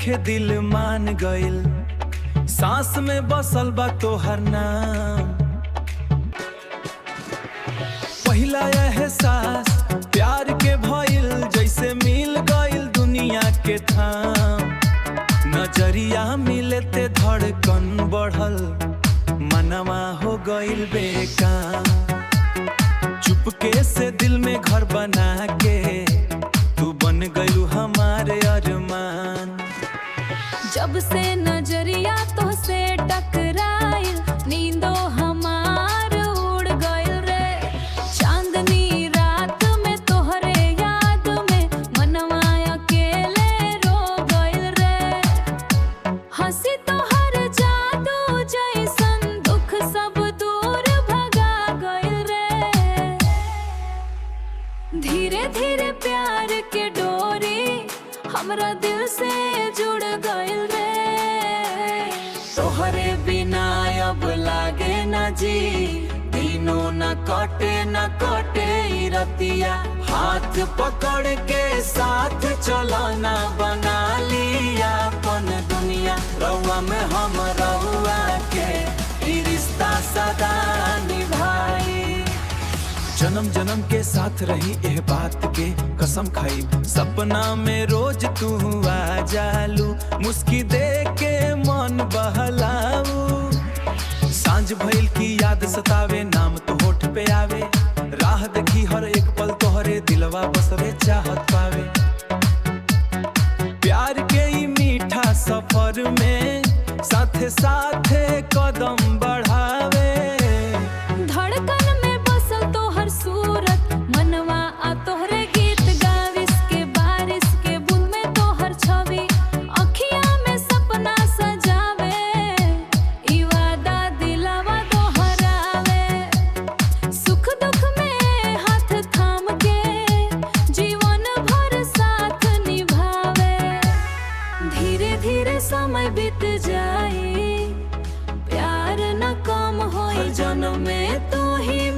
देखे दिल मान गइल, सांस में बसल बा तोहर नाम। पहिला एहसास प्यार के भइल, जैसे मिल गइल दुनिया के थाम। नजरिया मिलते धड़कन बढ़ल, मनवा हो गइल बेकाम। चुपके से दिल में घर बना के तू बन गइलू हमारे अरमान। जब से नजरिया तो से टकराइल, नींदो हमार उड़ गइल रे। चांदनी रात में तोहरे याद में मनवा अकेले रो गइल रे। हंसी तोहर जादू जैसन, दुख सब दूर भगा गइल रे। धीरे धीरे प्यार के डोरी हमरा दिल से जुड़ गइल रे। तोहरे बिना अब लागे न जी, दिनों न कटे ई रतिया। हाथ पकड़ के साथ चलो ना, बना लिया अपन दुनिया। रउआ में हम रउआ के ई रिश्ता सदा निभाई। जन्म जन्म के साथ रही एह बात के कसम खाई। सपना में रोज तू आ जालू, मुस्की दे के मन बहलाऊ। सांझ भइल की याद सतावे, नाम तो होठ पे आवे। राह देखी हर एक पल तोहरे, दिलवा बसरे चाहत पावे। प्यार के ई मीठा सफर में साथे साथे कदम बढ़ावे। धड़कन में बसल तोहर सूरत, मनवा आ तोहरे गीत गाविस के। बारिश के बूंद में तोहर छवि, अखियां में सपना सजावे। ई वादा दिलवा दोहरावे, सुख दुख में हाथ थाम के जीवन भर साथ निभावे। धीरे धीरे समय बीत जाई, प्यार न कम होई। जन्म में तू ही